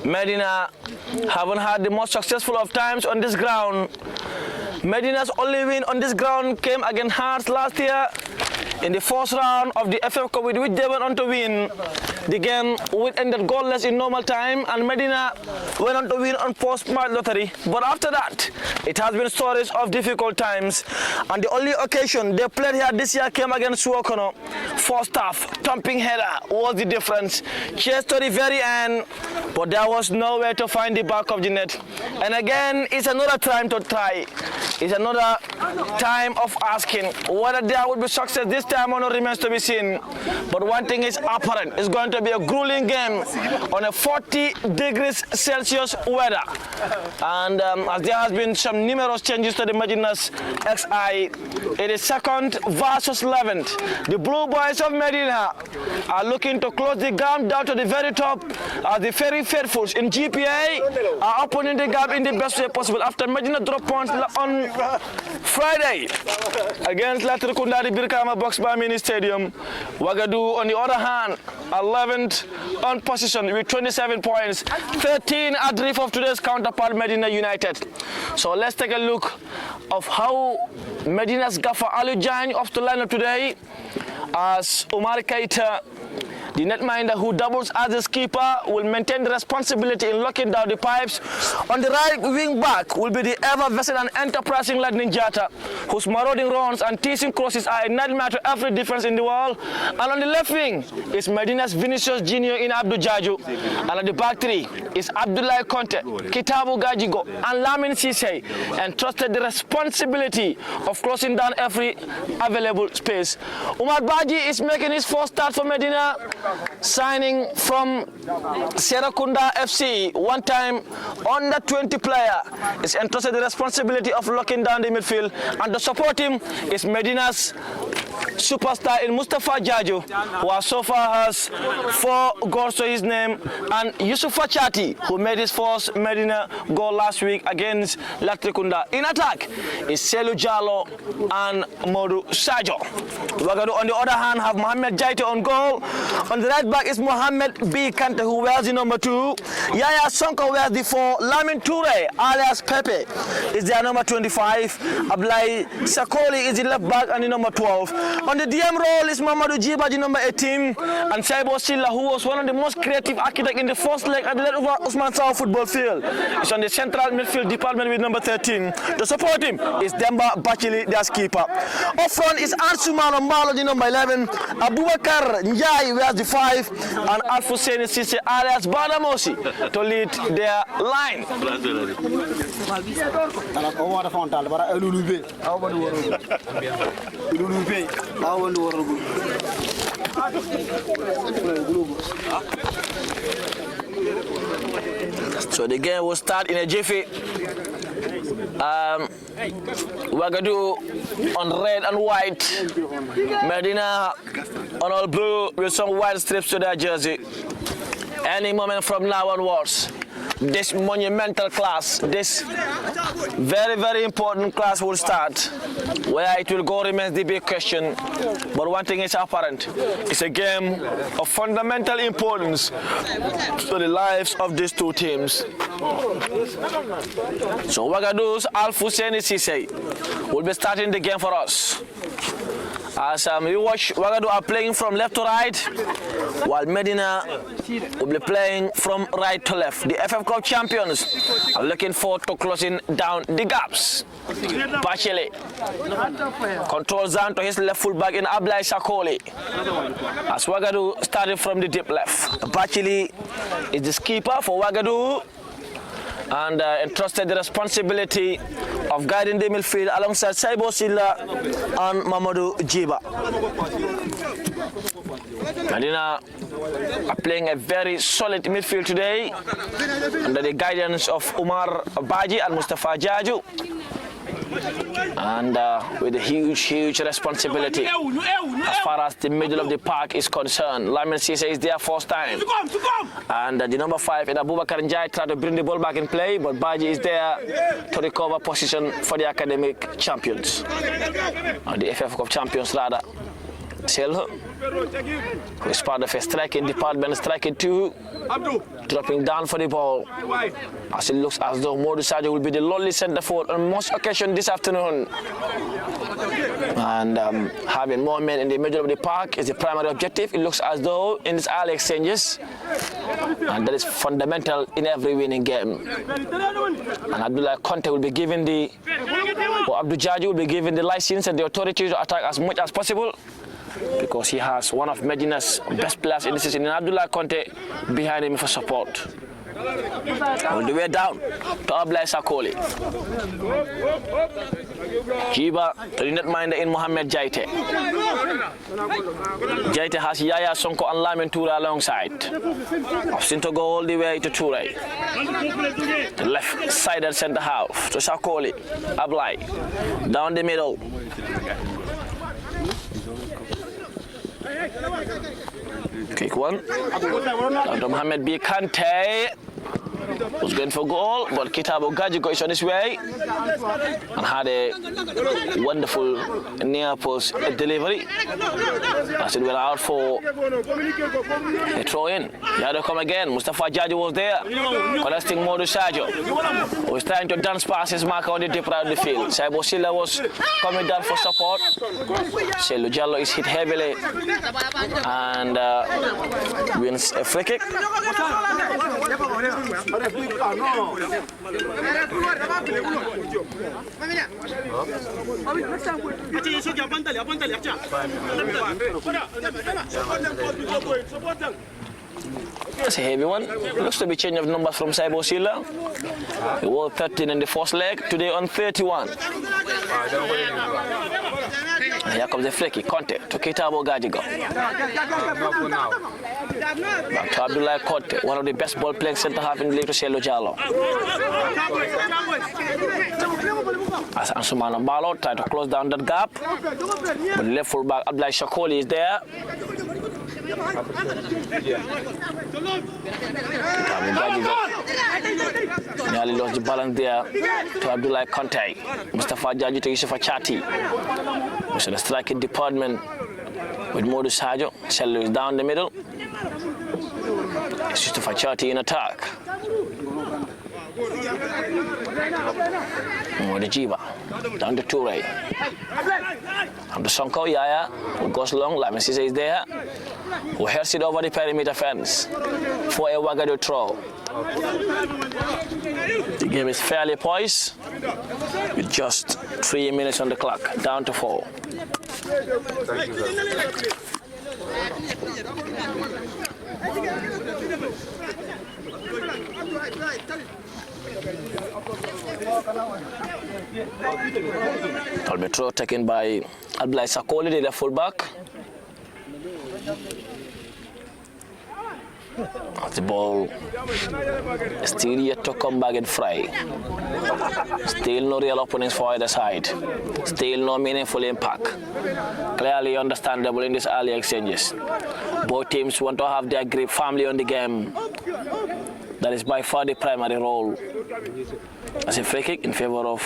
Medina haven't had the most successful of times on this ground. Medina's only win on this ground came against Hearts last year in the first round of the FF Cup, with which they went on to win. The game ended goalless in normal time, and Medina went on to win on post-match lottery. But after that, it has been stories of difficult times, and the only occasion they played here this year came against Suokono. First half, thumping header was the difference. Chase to the very end, but there was nowhere to find the back of the net. And again, it's another time to try. It's another time of asking whether there would be success this time or not remains to be seen. But one thing is apparent: it's going to be a grueling game on a 40 degrees Celsius weather. And as there has been some numerous changes to the Medina's XI, it is second versus 11th. The Blue Boys of Medina are looking to close the gap down to the very top, as the very faithfuls in GPA are opening the gap in the best way possible after Medina dropped points on Friday against Latrikunda Birkama Boxbar Mini Stadium. Wagadu, on the other hand, 11th on position with 27 points, 13 adrift of today's counterpart Medina United. So let's take a look of how Medina's gaffer Alujan off to line up today, as Umar Keita, the netminder who doubles as a keeper, will maintain the responsibility in locking down the pipes. On the right wing back will be the ever-vested and enterprising Ladin Jata, whose marauding runs and teasing crosses are a nightmare to every defense in the world. And on the left wing is Medina's Vinicius Junior in Abdul Jaju. And on the back three is Abdullah Conte, Kitabu Gajigo, and Lamin Sise, entrusted the responsibility of closing down every available space. Umar Baji is making his first start for Medina, signing from Serakunda FC, one time under 20 player, is entrusted the responsibility of locking down the midfield, and to support him is Medina's superstar in Mustafa Jaju, who so far has 4 goals to his name, and Yusufa Chati, who made his first Medina goal last week against Latrikunda. In attack is Selu Jalo and Modu Sajo. Wagadu, on the other hand, have Mohamed Jaito on goal. On the right back is Mohamed B. Kante, who wears the number 2. Yaya Sonko wears the 4. Lamin Toure, alias Pepe, is their number 25. Ablai Sakoli is the left back and the number 12. On the DM role is Mamadou Jiba, the number 18. And Saibo Silla, who was one of the most creative architects in the first leg at the Usman Sao football field, is on the central midfield department with number 13. To support him is Demba Bachili, their keeper. Up front is Ansuma Lombalo, the number 11. Abubakar Njai wears the 5, and Alfuseni Sise alias Badamosi to lead their line. So the game will start in a jiffy. Wagadu on red and white, Medina on all blue with some white strips to their jersey. Any moment from now onwards, this monumental class, this very, very important class will start. Where it will go remains the big question. But one thing is apparent: it's a game of fundamental importance to the lives of these two teams. So Wagadu's Alfuseni Sise will be starting the game for us. As you watch, Wagadu are playing from left to right, while Medina will be playing from right to left. The FF Cup champions are looking forward to closing down the gaps. Bachele controls down to his left fullback in Ablai Sakoli, as Wagadu started from the deep left. Bachele is the keeper for Wagadu, and entrusted the responsibility of guiding the midfield alongside Saibo Silla and Mamadou Jiba. Medina are playing a very solid midfield today under the guidance of Umar Baji and Mustafa Jaju, and with a huge responsibility as far as the middle of the park is concerned. Lamin Sise is there first time, and the number 5 in Abubakar Njai tried to bring the ball back in play, but Baji is there to recover position for the academic champions, or the FF Cup champions rather. Selho, who is part of a striking department, striking 2, dropping down for the ball. As it looks as though Modou Sadio will be the lonely centre forward on most occasions this afternoon. And having more men in the middle of the park is the primary objective. It looks as though in these early exchanges, and that is fundamental in every winning game. And Abdullah Conte will be given Abdul Jaji will be given the license and the authority to attack as much as possible, because he has one of Medina's best players in the season, in Abdullah Conte, behind him for support. All the way down to Ablaye Sakoli. Jiba to the netminder in Mohamed Jaite. Jaite has Yaya Sonko and Lamin Toure alongside. Option to go all the way to Toure. The left sided centre half to Sakoli. Ablaye down the middle. Quick one. Down to Mohamed B. Kante. Was going for goal, but Kitabo Gajigo is on his way and had a wonderful near post delivery. As it went out for a throw in. He had to come again. Mustafa Jaji was there, contesting Modou Sadio, who was trying to dance past his marker on the deep right of the field. Saibo Silla was coming down for support. Selu Jallo is hit heavily and wins a free kick. That's a heavy one. Looks to be change of numbers from Saibo Silla. He wore 13 in the first leg, today on 31. And here comes the flicky, Conte to Kitabo Gajigo. Back to Abdullah Conte, one of the best ball playing centre half in the league, to Selu Jallo. As Ansumana Mbalo trying to close down that gap. But the left full back Abdullah Sakoli is there. Nearly lost the balance there to Abdullah Conte. Mustafa Jaji to Yusufa Chati. So the striking department with Modou Sadio. Selu is down the middle. It's Yusufa Chati in attack. Modou Jiba down to Toure. And the Sonko Yaya, who goes long. Lamin Cisse is there, who heads it over the perimeter fence for a Wagadu throw. The game is fairly poised with just 3 minutes on the clock, down to 4. Throw taken by Ablaye Sakoli, the fullback. The ball still yet to come back and fry. Still no real opponents for either side. Still no meaningful impact. Clearly understandable in these early exchanges. Both teams want to have their grip firmly on the game. That is by far the primary role. As a free kick in favor of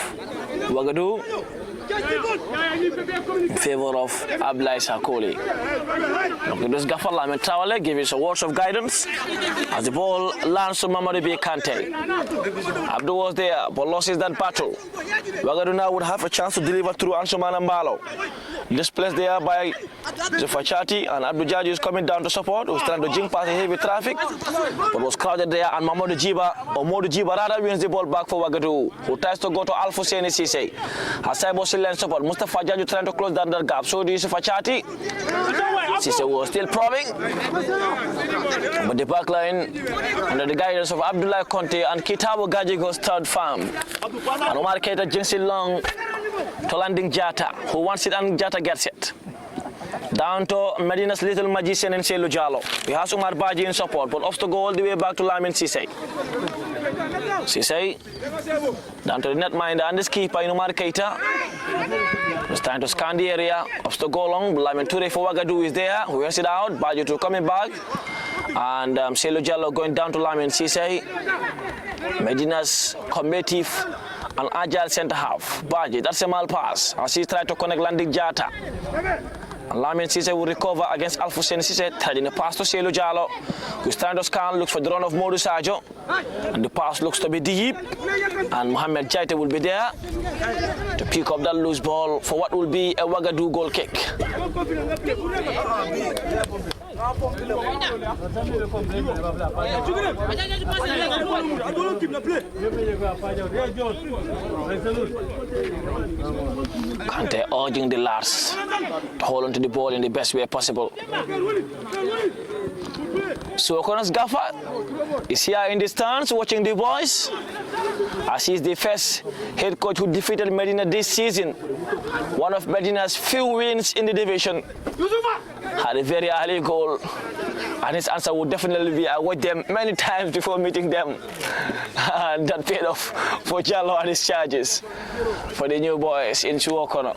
Wagadu, in favor of Ablaye Sakoli. This Gaffer Lamin Traore giving some words of guidance as the ball lands to Mamadou B. Kante. Abdul was there, but loses that battle. Wagadu now would have a chance to deliver through Ansumana Mbalo. Displaced there by Zufachati, and Abdul Jaji is coming down to support, who's trying to jink past the heavy traffic, but was crowded there, and Modou Jiba rather wins the ball back for Wagadu, who tries to go to Alfousseni Cisse. As Saibo Silla support, Mustafa Jaji trying to close down that gap, so do Zufachati. Cisse was still probing, but the back line, under the guidance of Abdullah Conte and Kitabo Gajigo's third farm, and Omar Keita jinks it long to landing Jata, who wants it and Jata gets it. Down to Medina's little magician in Selu Jallo. He has Umar Baji in support, but off to go all the way back to Lamin Cisse. Cisse down to the netminder and his keeper in Umar Keita. It's time to scan the area. Off to go long. Lamin Toure for Wagadu is there. Who hears it out? Baji to coming back. And Selu Jallo going down to Lamin Cisse. Medina's combative and agile centre half. Baji, that's a mal pass. As he tried to connect landing Jata. And Lamin Cisse will recover against Alfusen Cisse, heading the pass to Selu Jallo, who's trying to scan, looks for the run of Modou Sadio. And the pass looks to be deep. And Mohamed Jaite will be there to pick up that loose ball for what will be a Wagadu goal kick. Kante urging the lads to hold on to the ball in the best way possible. So O'Connor's gaffer is here in the stands watching the boys, as he's the first head coach who defeated Medina this season. One of Medina's few wins in the division. Had a very early goal, and his answer would definitely be, I watched them many times before meeting them. And that paid off for Jallo and his charges for the new boys in O'Connor.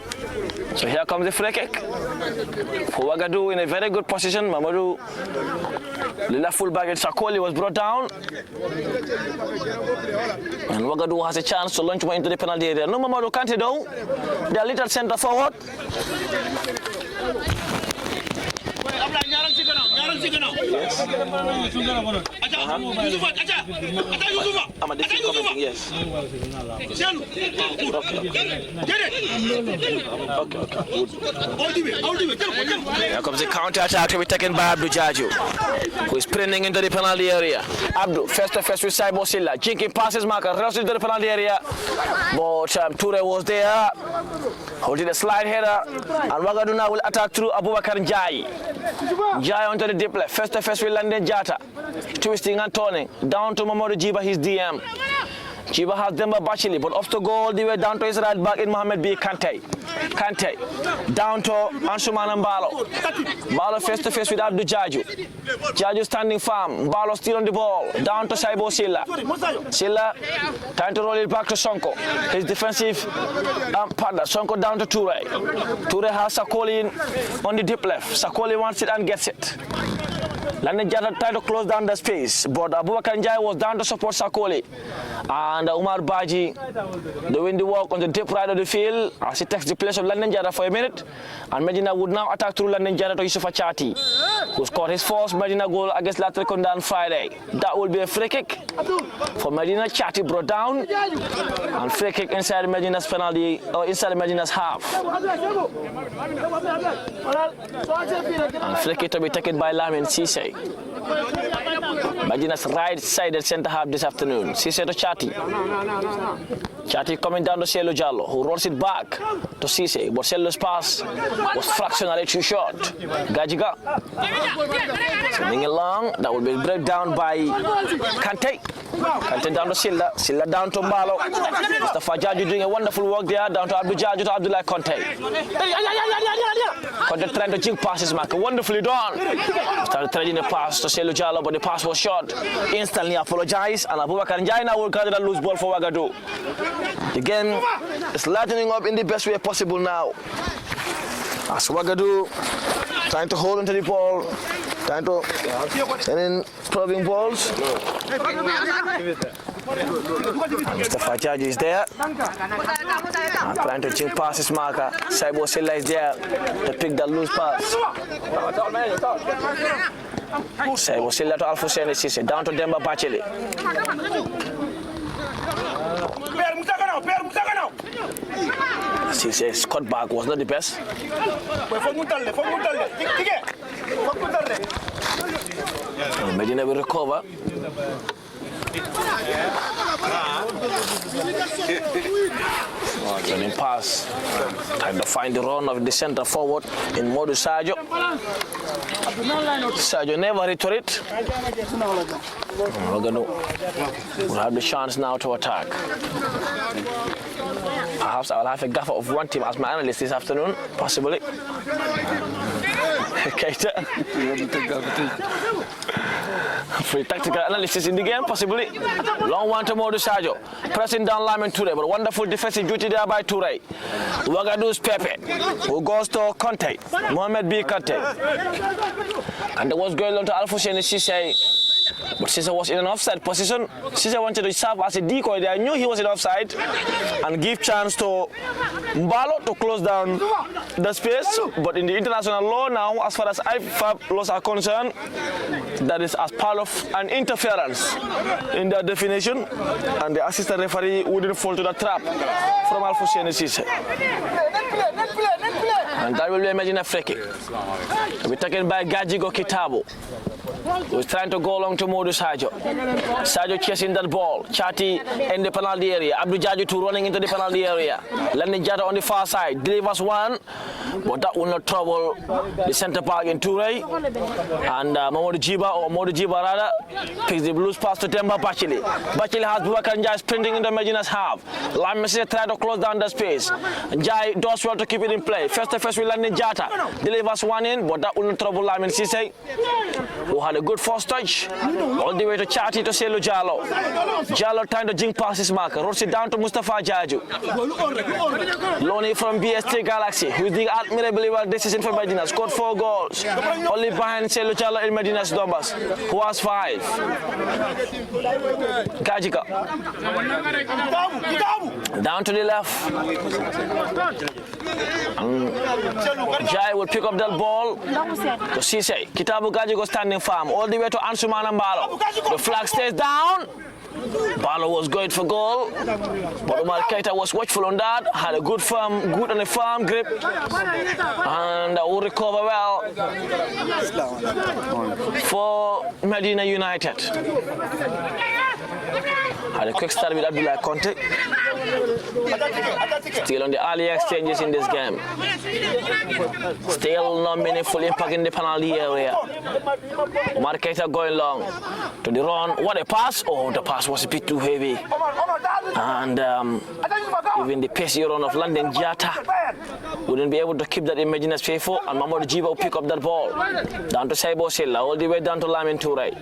So here comes the free kick for Wagadu in a very good position. Mamadou, the left full back, Sakoli was brought down. And Wagadu has a chance to launch one into the penalty area. No, Mamadou Kante though. Their little centre forward. Yes. Yes. Here comes the counter attack to be taken by Abdou Jaju, who is sprinting into the penalty area. Abdou, face to face with Saibo Silla, jinking passes marker, rushes into the penalty area. But Toure was there, holding a slide header, and Wagadu now will attack through Abubakar Njai. Njai onto the deep left, face to face with London Jata, twisting and turning, down to Mamadou Jiba, his DM. Jiba has Demba Bachili, but off to go all the way down to his right back in Mohamed B. Kante. Kante, down to Anshuman and Mbalo. Mbalo face to face with Abdou Jaju. Jaju standing firm, Mbalo still on the ball, down to Saibo Silla. Silla trying to roll it back to Sonko. His defensive partner, Sonko down to Toure. Toure has Sakoli on the deep left. Sakoli wants it and gets it. London Jata tried to close down the space, but Abubakar Njai was down to support Sakoli. And Umar Baji doing the work on the deep right of the field as he takes the place of London Jata for a minute. And Medina would now attack through London Jata to Yusufa Chati, who scored his first Medina goal against Latrikunda on Friday. That will be a free kick for Medina. Chati brought down, and free kick inside Medina's penalty, or inside Medina's half. And free kick to be taken by Lamin Cisse. Medina's right-sided centre half this afternoon. Cisse to Chati. Chati coming down to Selu Jallo, who rolls it back to Cisse, but Selu's pass was fractionally too short. Gajiga sending it long. That will be breakdown by Kante. Kante down to Silla. Silla down to Mbalo. Mr. Fajaju doing a wonderful work there. Down to Abdou Jaju to Abdullah Conte. Conte trying to jig passes, mark. Wonderfully done. Started threading a pass to Selu Jallo, but the pass was short. Instantly apologized, and Abubakar Njai now will gather the loose ball for Wagadu. The game is lightening up in the best way possible now. As Wagadu trying to hold onto the ball, trying to send in probing balls. Mr. Fajaj is there. Trying to jig past his marker. Saibo Silla is there to pick that loose pass. Saibo Silla to Alfuseni Cisse, down to Demba Bachili. Cisse's cutback was not the best. Medina will recover. Turning pass, trying to find the run of the centre forward in Modou Sadio. Sadio never returned it. Wagadu will have the chance now to attack. Perhaps I'll have a gaffer of one team as my analyst this afternoon, possibly. Keita. Free tactical analysis in the game, possibly. Long one to Modou Sadio. Pressing down Lamin Toure, but wonderful defensive duty there by Toure. Wagadu's Pepe, who goes to Conte, Mohamed B. Conte. And there was going on to Alfuseni Cisse. But Cisse was in an offside position. Cisse wanted to serve as a decoy there. I knew he was in offside and give chance to Mbalo to close down the space. But in the international law now, as far as IFAB laws are concerned, that is as part of an interference in the definition, and the assistant referee wouldn't fall to the trap from Alfousseni Cisse. And that will be a free kick. We're taken by Gajigo Kitabo, who's trying to go along to Modu Sajo. Sajo chasing that ball. Chati in the penalty area. Abdou Jaju too running into the penalty area. Lenny Jata on the far side. Delivers one, but that will not trouble the centre back in Toure. And Modu Jiba rather picks the blues pass to Temba Bachili. Bachili has Boubacar Njai sprinting into Medina's half. Lam Messi tries to close down the space. Njai does well to keep it in play. First to first with Lenny Jata. Delivers one in, but that will not trouble Lamin Cisse, who had a good first touch all the way to Chati to Selu Jallo. Jallo trying to jink past his marker, rots it down to Mustafa Jaju. Loney from BST Galaxy, who did admirably well this season for Medina, scored 4 goals, only behind Selu Jallo in Medina's numbers, who has 5. Gajika down to the left. Jai will pick up that ball to Cisse. Kitabu Gajiko standing firm all the way to Ansumana Mbalo. The flag stays down. Balo was going for goal, but Umar Keita was watchful on that, had a good and a firm grip, and will recover well for Medina United. Had a quick start with Abdullah Conte. Still on the early exchanges in this game. Still no meaningful impact in the penalty area. Umar Keita going long to the run. What a pass! Oh, the pass was a bit too heavy. And even the pacey run of London Jata wouldn't be able to keep that in Medina's favor. And Mamadou Jiba will pick up that ball. Down to Saibo Silla, all the way down to Lamin Toure.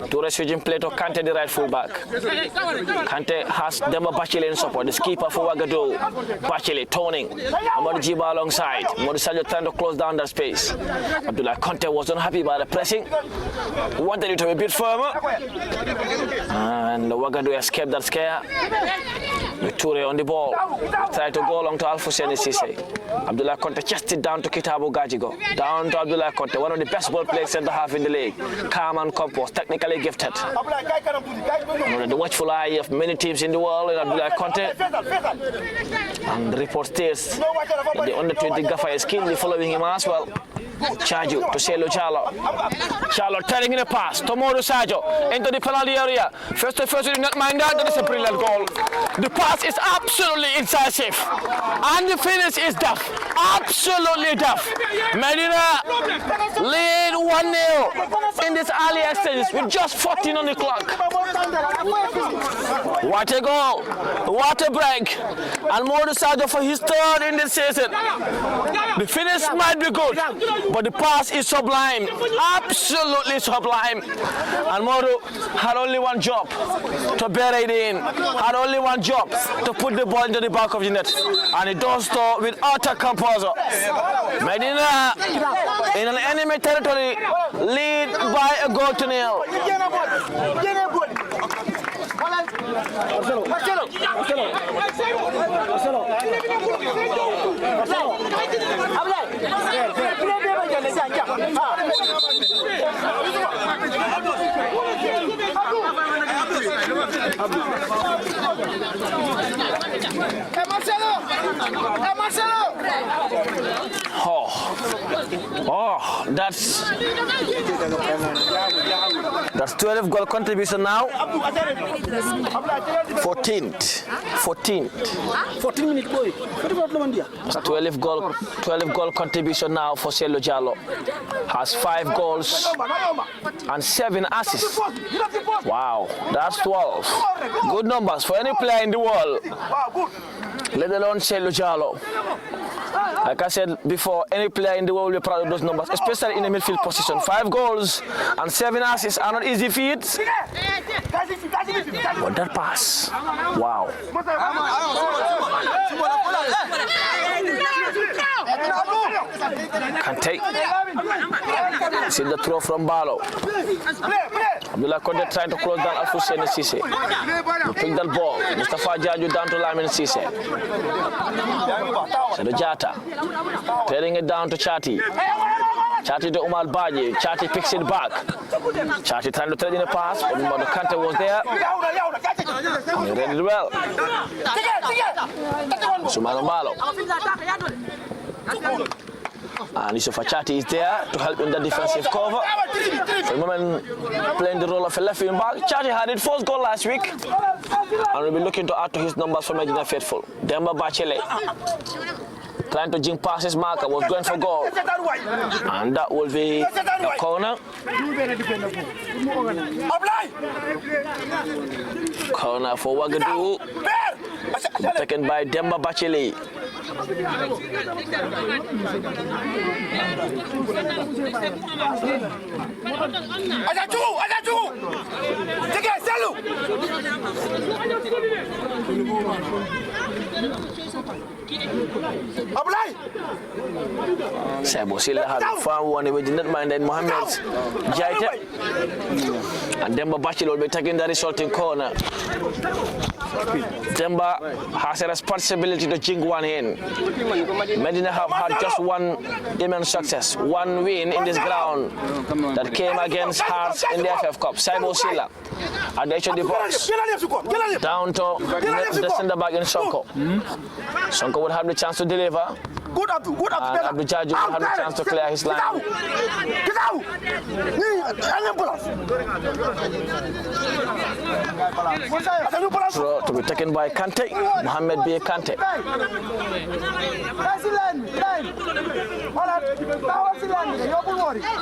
Toure switching play to Kante, the right fullback. Kante has Demba Bachile in support, the keeper for Wagadu. Bachile toning. Mamadou Jiba alongside. Mamadou Sadio trying to close down that space. Abdullah Conte was unhappy by the pressing. Wanted it to be a bit firmer. And Wagadu escaped that scare. Toure on the ball. Tried to go along to Alfousseni Cisse. Abdullah Conte chested down to Kitabu Gajigo. Down to Abdullah Conte, one of the best ball players centre half in the league. Calm and composed, technically gifted. Under the watchful eye of many teams in the world, Abdullah Conte. And the report states that the under-20 Gaffa is keenly following him as well. Chaju to Selu Jallo. Jallo turning in a pass. Tomodo Sajo into the penalty area. First to first, we did not mind that. That is a brilliant goal. The pass is absolutely incisive. And the finish is tough. Absolutely tough. Medina lead 1-0 in this early exchanges with just 14 on the clock. What a goal. What a break. And Modu Sajo for his third in this season. The finish might be good, but the pass is sublime, absolutely sublime. And Modu had only one job, to bury it in, had only one job, to put the ball into the back of the net. And he does so with utter composure. Medina in an enemy territory, lead by a goal to 0. Oh, that's 12 goal contribution now. 14th. 14 minutes boy. 12 goal contribution now for Selu Jallo. Has 5 goals and 7 assists. Wow, that's 12. Good numbers for any player in the world, let alone Selu Jallo. Like I said before, any player in the world will be proud of those numbers, especially in the midfield position. 5 goals and 7 assists are not easy feats. But that pass, wow. Kante. See the throw from Balo. Abdullah Konde trying to close down Alfousseni Cissé. Pick that ball. Mustafa Jaju down to Lamin Cissé. So the Jata. Clearing it down to Chati. Chati to Umar Baji. Chati picks it back. Chati trying to thread in a pass, but Kante was there. He read it well. Sumano Malo. And Yusufa Chati is there to help in the defensive cover. For the moment, playing the role of a left wing back. Chati had his first goal last week, and will be looking to add to his numbers for Medina Faithful. Demba Bachele trying to jink past his marker, was going for goal, and that will be the corner. Corner for Wagadu, taken by Demba Bachele. Sebo Silla had found one with the netminder in Mohammed Jaita, and Demba Bachele will be taking the resulting corner. Demba has a responsibility to jink one in. Medina have had just one immense success, one win in this ground that came against Hearts in the FF Cup. Saibo Silla at the edge of the box, down to the centre back in Sonko. Sonko would have the chance to deliver. Good Abdul, Abdul Jaju will have the chance to clear his line. Get out! Throw to be taken by Kante, Mohammed B. Kante.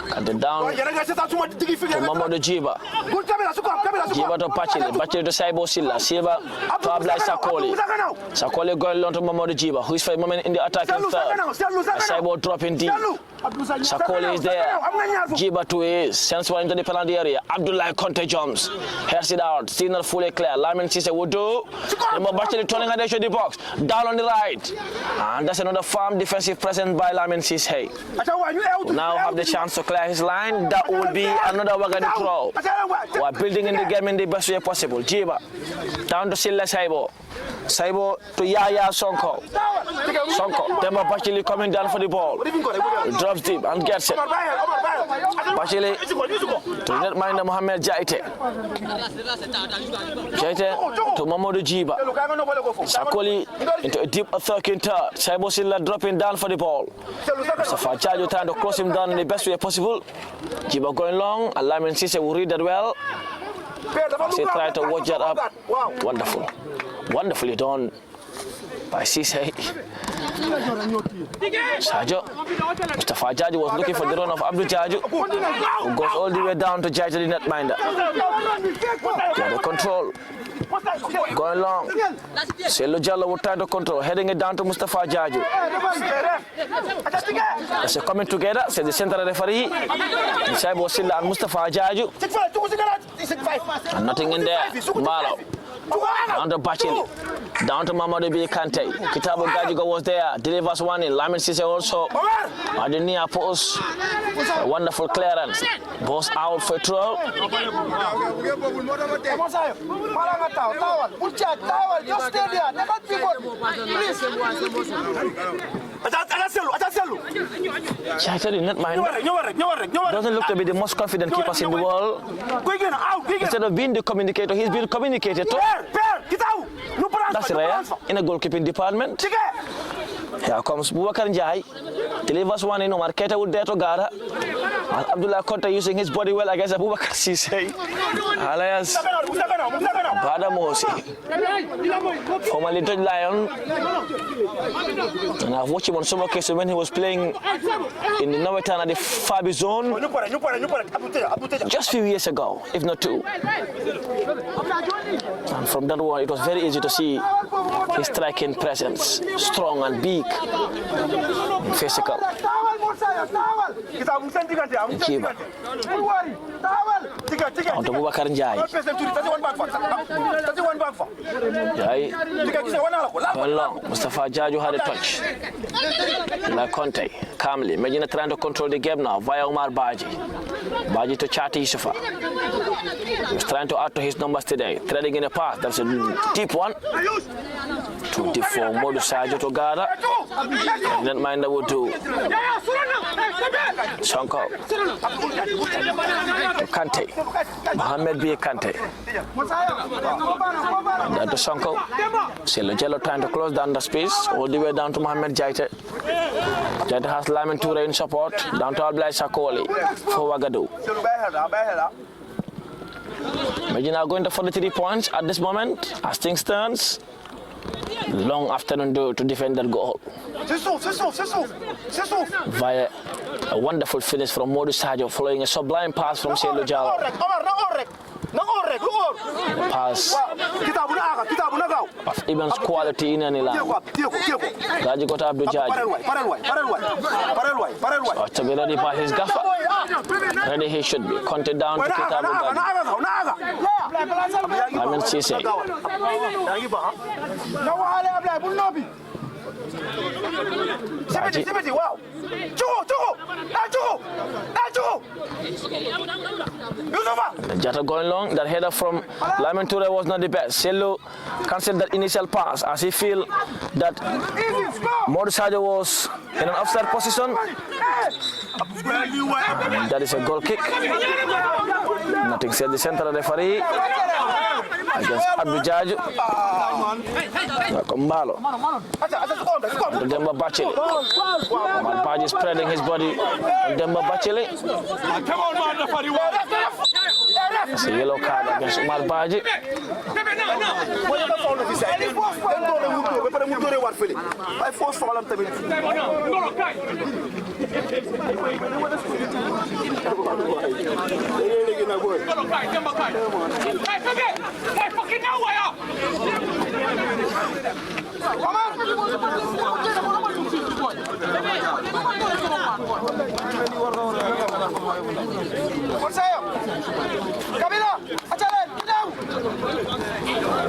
Kante down to Mamadou Jiba. Jiba to Bachele, Bachele to Saibo Silla, Silva to Ablai Sakoli. Sakoli going on to Mamadou Jiba, who is for a moment in the attacking third. Saibo dropping deep. Sakoli is there. Jiba to his, sends one into the penalty area. Abdullah Conte jumps, heads it out, still not fully clear. Lamin Cisse would do. Bachele turning at the edge of the box, down on the right. And that's another firm defensive presence by Lamin Cisse. Now have the chance to clear his line. That will be another Wagadu throw. We're building in the game in the best way possible. Jiba down to Silla Saibo. Saibo to Yaya Sonko. Sonko, Demba Bachele coming down for the ball. He drops deep and gets it. Bachele to netminder Mohammed Jaite. Jaite to Mamadou Jiba. Sakoli into a deep attacking third. Saibo Silla dropping down for the ball. Mustafa Jaju trying to close him down in the best way possible. Jiba going long, and Lamin Cisse will read that well. He tried to watch that up. Wonderful. Wonderfully done by Cisse. Sajo. Mustafa Jaju was looking for the run of Abdul Jaju, who goes all the way down to Jaita the netminder. Got the control. Going long. Selo Jallo will try to control, heading it down to Mustafa Jaju. As they're coming together, says the central referee, Saibo Silla and Mustafa Jaju. And nothing in there. Malo. Down to Bachele. Down to Mamadou B. Kante. Kitabo Gajigo was there. Delivers one in. Lamin Cisse also at the near post. A wonderful clearance. Goes out for a throw. Just stay there. Never pivot. Please. Jaita the netminder doesn't look to be the most confident keepers in the world. Instead of being the communicator, he's been communicated to. That's rare in a goalkeeping department. Here comes Boubacar Njai. Delivers one in. Omar Keita would dare to Gara. And Abdullah Konte using his body well against Abubakar Cisse. Alias Bada Mosi. Formerly Dutch Lion. And I've watched him on some occasions when he was playing in the Norwegian at the Fabi zone just a few years ago, if not two. And from that one, it was very easy to see his striking presence, strong and big, and physical. Jiba. onto Boubacar Ndiaye. Ndiaye. Going long. Mustafa Jaju had a touch. La Conte, calmly. Medina trying to control the game now via Omar Baji. Baji to Chati Yusufa. He's trying to add to his numbers today. Threading in a path. That's a deep one. Too deep for Modu Sajo to Gada. Didn't mind that would do. Sonko. To Kante. Mohamed B. Kante. That to Sonko. Jello trying to close down the space all the way down to Mohamed Jaite. Jaite has Lamin Toure in support. Down to Ablai Sakoli for Wagadu. Medina going to 43 points at this moment as things turns. Long afternoon to defend that goal. Via a wonderful finish from Modu Sadio following a sublime pass from Selu Jallo. Pass of immense quality in any land. Gaji got Abdul Jaji. So to be ready by his gaffer. Ready he should be. Counted down to Kitabu Gaji. Amin Sise. Jata going long. That header from Lamin Toure was not the best. Selu cancelled that initial pass as he feel that Modu Sadio was in an offside position. And that is a goal kick. Nothing said the central referee against Abdul Jaju. Kumbalo. Demba Bachele. Omar Baji spreading his body. Demba Bachele. It's a yellow card against Omar Baji.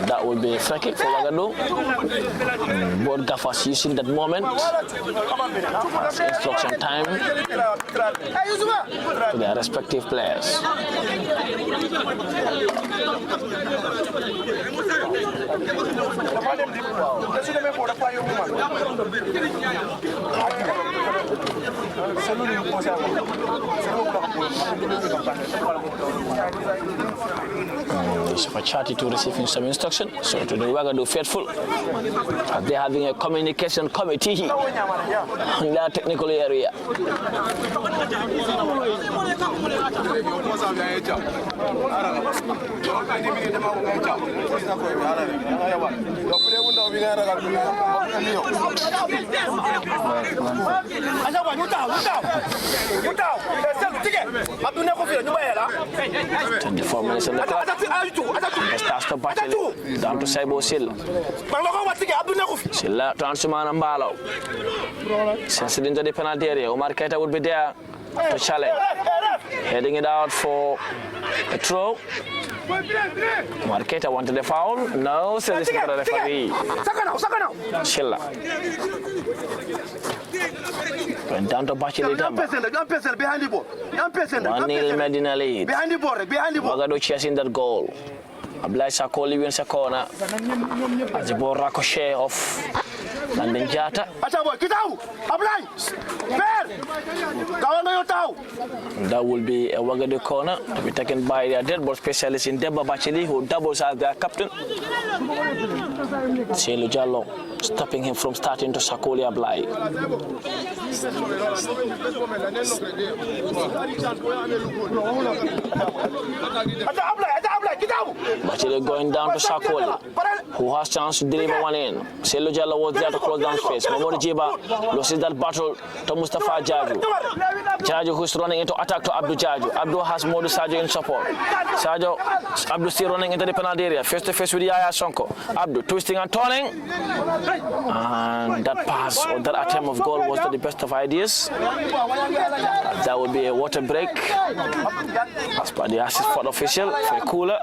That will be a free kick for Wagadu. Both gaffers using that moment as instruction time to their respective players. For Chati to receiving some instruction, so to the Wagadu faithful, they're having a communication committee in their technical area. And the 4 minutes on the clock. Starts to battle down to Saibo Sil. Silla transform Mbalo. Sends it into the penalty area. Omar Keita would be there to challenge. Heading it out for a throw. Omar Keita wanted the foul. No, says the referee. Silla. Went down to Bachili. 1-0 Medina lead. Behind the ball. Wagadu chasing that goal. Ablai Sakoli wins a corner as the ball ricochet off Landing Jata. That will be a Wagadu corner to be taken by their dead ball specialist in Demba Bachili, who doubles as their captain. Selu Jallo stopping him from starting to Sakoli Ablai. Bachili we're going down to Sakoli, who has chance to deliver one in. Selu Jallo was there to close down space. Mamadou Jiba loses that battle to Mustafa Jaju. Jaju who's running into attack to Abdou Jaju. Abdou has Modou Sadio in support. Abdou still running into the penalty area, face to face with Yaya Sonko. Abdou twisting and turning. And that pass or that attempt of goal was not the best of ideas. That would be a water break as per the assist for the official for a cooler.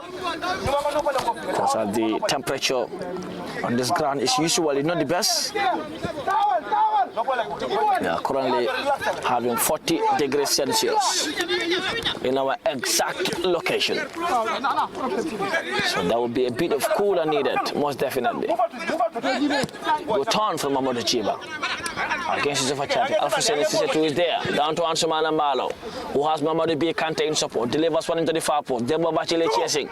Because the temperature on this ground is usually not the best. We are currently having 40 degrees Celsius in our exact location. So that would be a bit of cooler needed, most definitely. Good turn from Mamadou Jiba. Against Yusufa Chati. Alpha Senesi is there. Down to Ansumana Malo, who has Mamadou B. Kante in support. Delivers one into the far post. Demba Bachile chasing.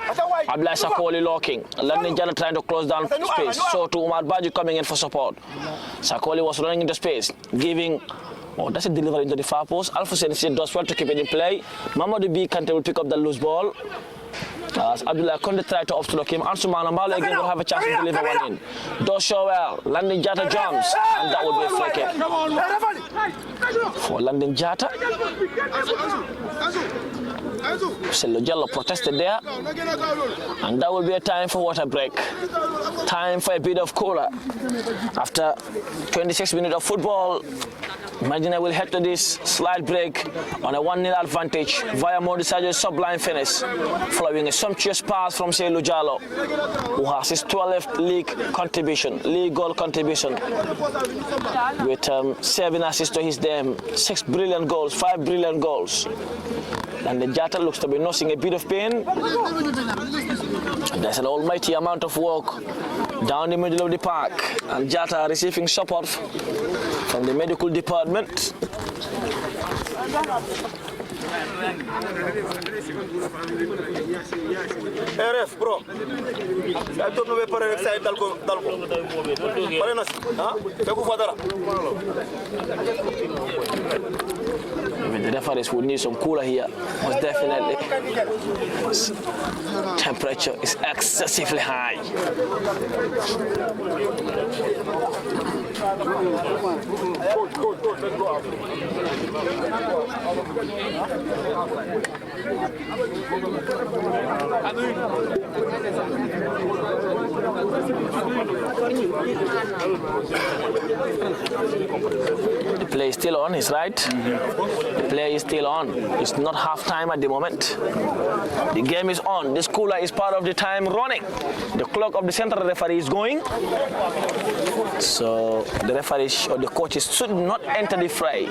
Abdullah Sakoli locking. Landing Jana trying to close down space. So to Umar Baji coming in for support. Sakoli was running into space, giving. Oh, that's a delivery into the far post. Alpha Senesi does well to keep it in play. Mamadou B. Kante will pick up the loose ball. As Abdullah Konde tried to obstruct him, Ansumana Mbalo again will have a chance to deliver one in. Does show well. Landing Jata jumps, and that will be a free kick for Landing Jata. Selu Jallo protested there, and that will be a time for water break. Time for a bit of cooler. After 26 minutes of football, Medina will head to this slight break on a 1-0 advantage via Modou Sadio's sublime finish, following a sumptuous pass from Selu Jallo, who has his 12th league goal contribution, with 7 assists to his name, 6 brilliant goals, 5 brilliant goals. And the Jata looks to be nursing a bit of pain. There's an almighty amount of work down the middle of the park, and Jata receiving support from the medical department. RF bro. I don't know where excited dalko. Parenas, huh? Feku fadara. The referees would need some cooler here, most definitely. Temperature is excessively high. The play is still on, is right? The play is still on. It's not half time at the moment. The game is on. This cooler is part of the time running. The clock of the central referee is going. So the referee or the coaches should not enter the fray.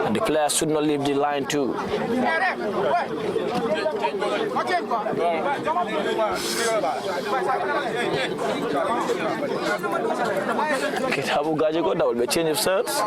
And the players should not leave the line too. Kitabu Gajiko, that will be a change of shirts.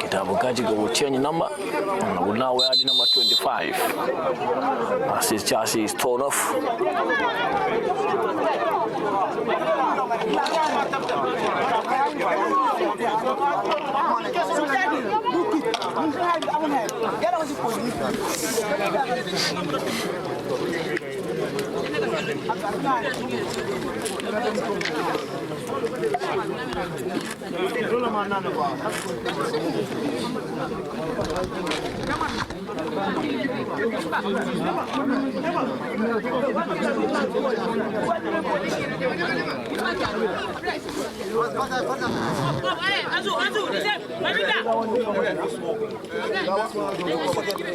Kitabu will change number and will now wear the number 25 as his jersey is torn off.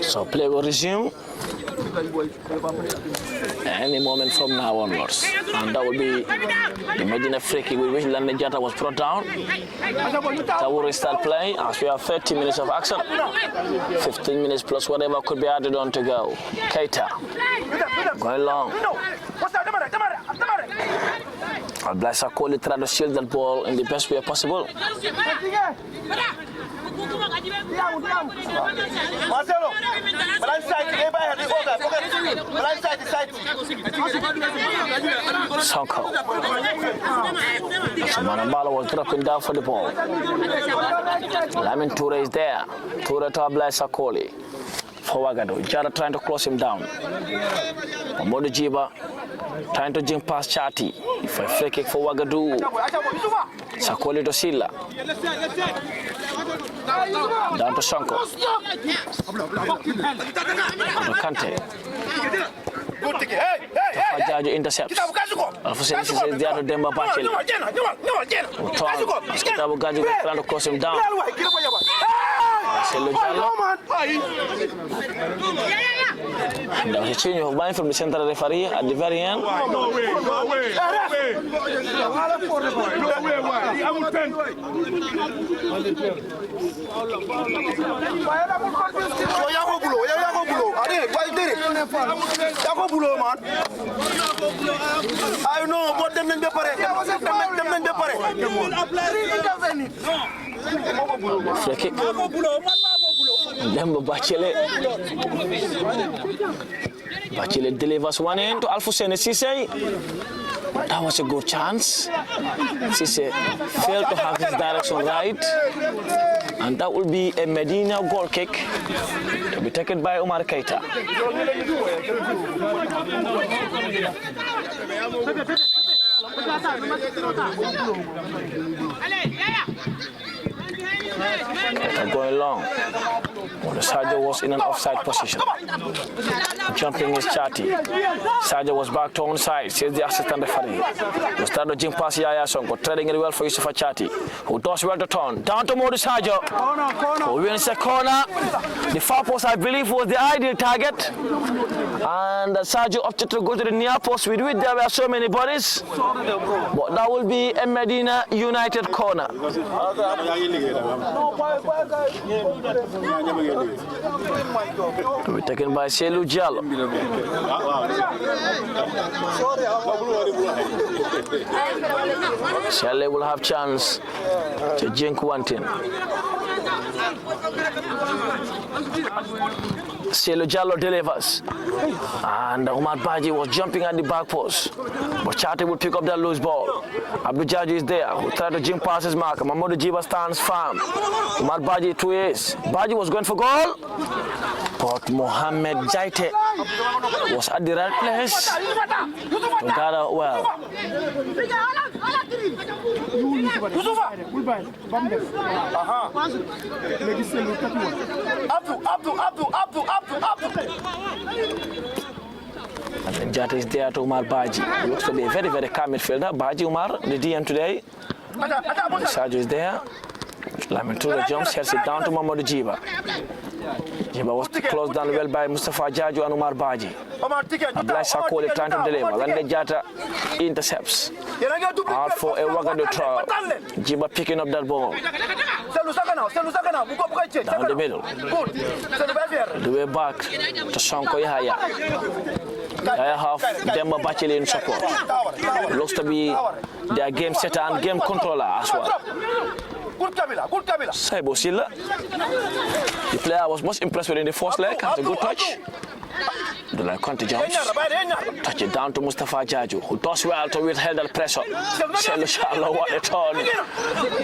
So play will resume any moment from now onwards, and that will be the Medina free kick with which Lande Jata was brought down. That will restart play as we have 30 minutes of action, 15 minutes plus whatever could be added on to go. Keita going long. Blaisa Koli tried to shield that ball in the best way possible. Marcelo, blind side, Sonko. Manambala was dropping down for the ball. Lamin Toure is there. Toure to Blaisa Koli for Wagadu. Jara trying to close him down. Mamoudou Djiba trying to jump past Chati for a free kick for Wagadu. Sakoli to Silla. Down to Sonko. To Kante. Jaju intercepts. Alfuseni is there to Demba Bachel. Kitabu Gaju trying to close him down. There was a change of mind from the central referee at the very end. I know, but them Free kick. Demba Bachele. Bachele delivers one in to Alfuseni Cisse. That was a good chance. Cisse failed to have his direction right. And that will be a Medina goal kick to be taken by Omar Keita. Going long. Well, Sergio was in an offside position. Jumping is Chati. Sergio was back to onside, says the assistant referee. We started jump past Yaya Sonko, trading it well for Yusufa Chati, who does well to turn. Down to Modou Sergio, who wins a corner. The far post, I believe, was the ideal target. And Sergio opted to go to the near post, with which there were so many bodies. But that will be a Medina United corner. To be taken by Selou Diallo. Shelley will have chance to jink one thing. Selou Diallo delivers. And Omar Baji was jumping at the back post. But Chati would pick up that loose ball. Abdou Jaji is there, who tried to jump past his marker. Mamoudou Djiba stands firm. Omar Baji 2 years. Baji was going for goal. But Mohamed Jaite was at the right place to gather well. And then Jaite is there to Omar Baji. He looks to be a very, very calm midfielder. Baji Umar, the DM today. Sergio is there. Lamin Toure jumps, heads it down to Mamoudou Djiba. Djiba was closed down well by Mustafa Jaju and Omar Baji. Blaisa Koli trying to deliver. Lande Jata intercepts. Out for a Wagadu trial. Djiba picking up that ball. Down the middle. The way back to Sonko Yahya. Yahya have Demba Bachele in support. Looks to be their game setter and game controller as well. Saibo Silla. The player I was most impressed with in the first leg. Has a good touch. The line jumps. Touch it down to Mustafa Jaju, who does well to withhold that pressure. Selou Diallo, what a turn.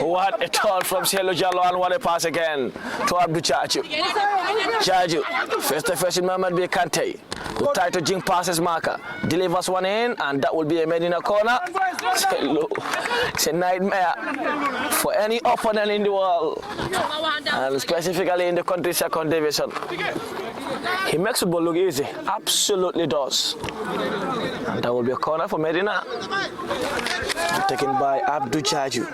What a turn from Selou Diallo, and what a pass again to Abdou Jaju. Jaju, face to face in Mohamed B. Kante. to try to jink passes marker. Delivers one in, and that will be a Medina corner. It's a nightmare for any opponent in the world, and specifically in the country's second division. He makes football look easy, absolutely does. And that will be a corner for Medina, taken by Abdul Jaju.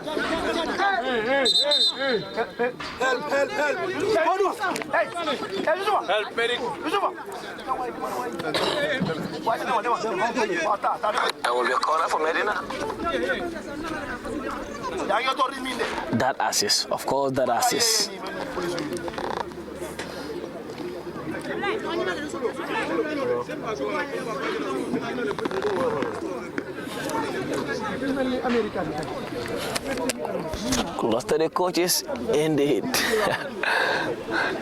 That will be a corner for Medina. That assist, of course, that assist. Close to the coaches, indeed.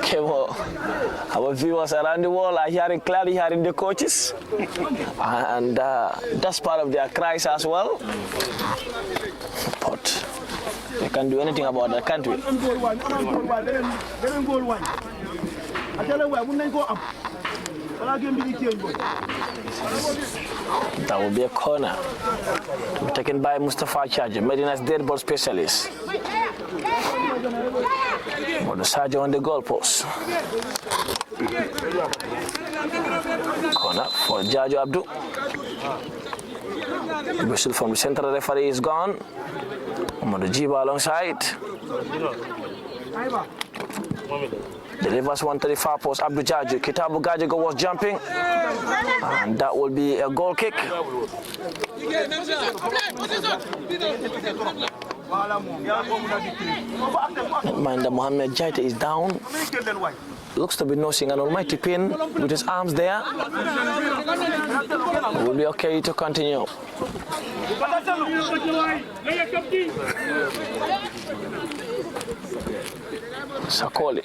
Come on. Our viewers around the world are clearly hearing the coaches, and that's part of their cries as well. But they can't do anything about that, can't we? That will be a corner to be taken by Mustafa Charge, Medina's dead ball specialist. For the Sergio on the goalpost. Corner for Jajo Abdu. The whistle from the central referee is gone. Mohamed Jiba alongside. Delivers one to the far post, Abdul Jaju. Kitabu Gajago was jumping, and that will be a goal kick. Mind that Mohamed Jaita is down. Looks to be nursing an almighty pain with his arms there. It will be okay to continue. Sakoli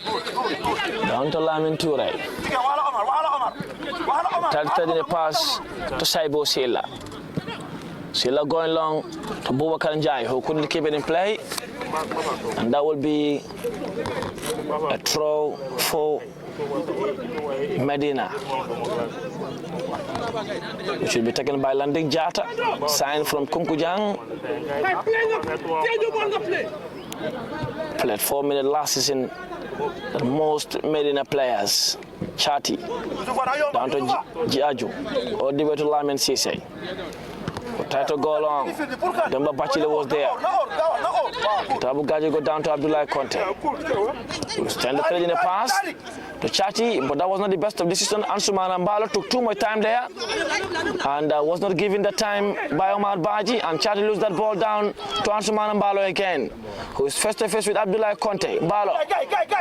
down to Lamin Toure. Targeted in a pass to Saibo Silla. Silla going long to Boubacar Njai, who couldn't keep it in play, and that will be a throw for Medina, which will be taken by Landing Jata. Sign from Kunkujang. Played 4 minute last season than most Medina players. Chati down to Jiaju, all the way to Lamin Sise. Try to go along. Demba Bachile was there. Tabu Gaji go down to Abdullah Conte. He was trying to play in a pass to Chati, but that was not the best of decision. Ansumana Mbalo took too much time there and was not given the time by Omar Baji, and Chati lose that ball down to Ansumana Mbalo again, who is face to face with Abdullah Conte. Mbalo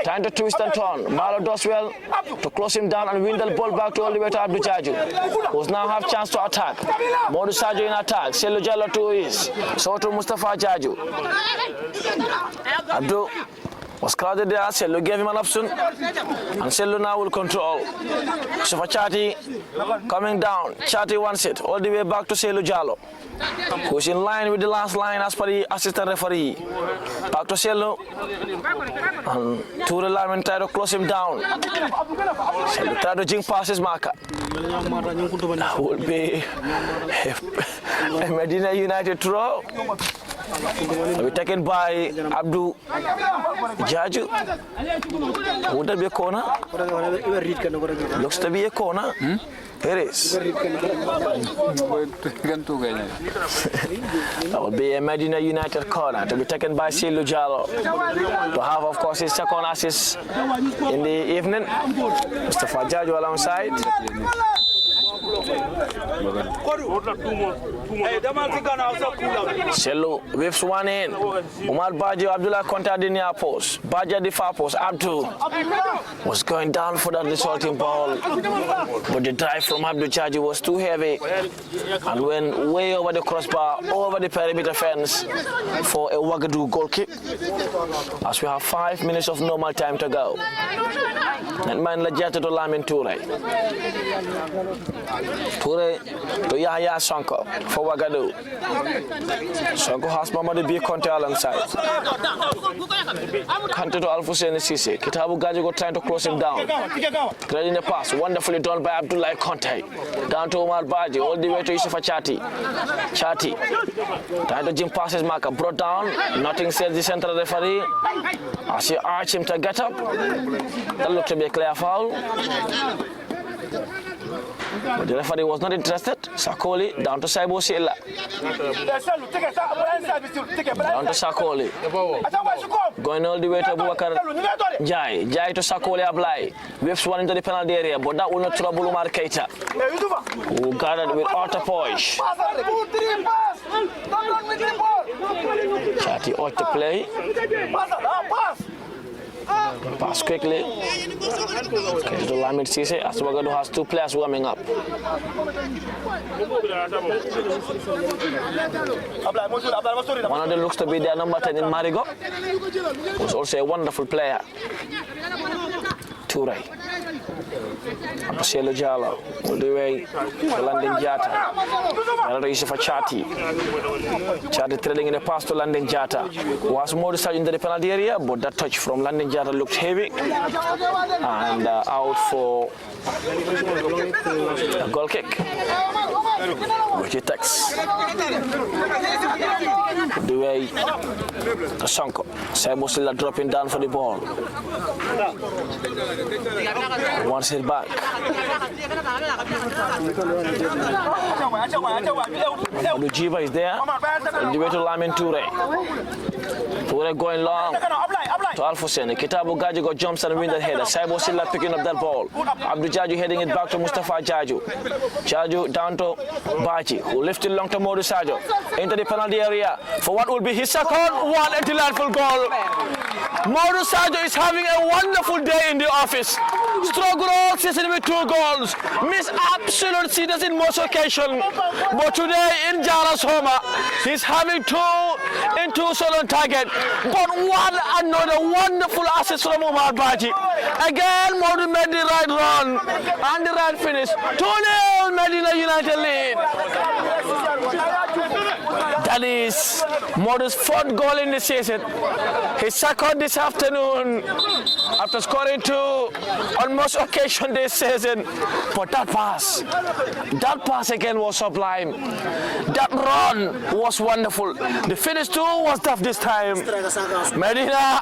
trying to twist and turn. Mbalo does well to close him down and win the ball back to all the way to Abdul Jaju, who now have chance to attack. Modu Sajo in attack. Selu Jallo to is. So to Mustafa Jaju. Abdul was crowded there. Selu gave him an option, and Selu now will control. So for Chati coming down. Chati wants it all the way back to Selu Jallo, who's in line with the last line as per the assistant referee. Back to Selu, and Toure Lamin tried to close him down. Selu tried to jink past his marker. That would be a Medina United throw. Will be taken by Abdul Jaju. Would that be a corner? Looks to be a corner. It is. That will be a Medina United corner to be taken by Silu Jallo, to have, of course, his second assist in the evening. Mustafa Jaju alongside. Selu whips one in. Umar Baji, Abdullah Conte at the near post. Baji at the far post. Abdul was going down for that resulting ball, but the drive from Abdul Chaji was too heavy and went way over the crossbar, over the perimeter fence for a Wagadu goal kick, as we have 5 minutes of normal time to go. And man Lajata to Lamin Toure. Toure to Yahya Sonko for Wagadu. Sonko has Mamadou B. Conte alongside. Conte to Alfousseni Cisse. Kitabu Gajigo trying to close him down. Threading the pass, wonderfully done by Abdullah Conte. Down to Omar Baji, all the way to Yusufa Chati. Trying to Jim passes marker, brought down. Nothing says the central referee. As you arch him to get up. That looked to be a clear foul. But the referee was not interested. Sakoli down to Saibo Silla. Down to Sakoli. Going all the way to Abubakar Jai. Jai to Sakoli Ablai. Whips one into the penalty area, but that will not trouble Umar Keita, who gathered with utter poise. Chati ought to play. Pass quickly. Okay, to Lamid Cisse as Wagadu has two players warming up. One of them looks to be their number 10 in Marigo, who's also a wonderful player. Toure. Apasielo Jallo, all the way to Landing Jata. Another issue for Chati. Chati trailing in the pass to Landing Jata. Was more decided in the penalty area, but that touch from Landing Jata looked heavy. And out for a goal kick, which he takes. The way to Sonko. Saibo Silla dropping down for the ball. Wants it back. Lujiba is there. On the way to Lamin Toure. Toure going long to Alfousseni. Kitabu Gajigo jumps and wins that header. Saibo Silla picking up that ball. Abdou Jaju heading it back to Mustafa Jaju. Jaju down to Baji, who lifted long to Modou Sadio into the penalty area for what will be his second one, a delightful goal. Modou Sadio is having a wonderful day in the office. Struggled all season with 2 goals. Missed absolute serious in most occasions. But today in Jara's Homa, he's having 2 in 2 on target. But one another wonderful assist from Omar Baji. Again, Modou made the right run and the right finish. 2-0 Medina United lead. That is Modou's 4th goal in the season. His second this afternoon after scoring 2 on most occasions this season. But that pass again was sublime. That run was wonderful. The finish too was tough this time. Medina,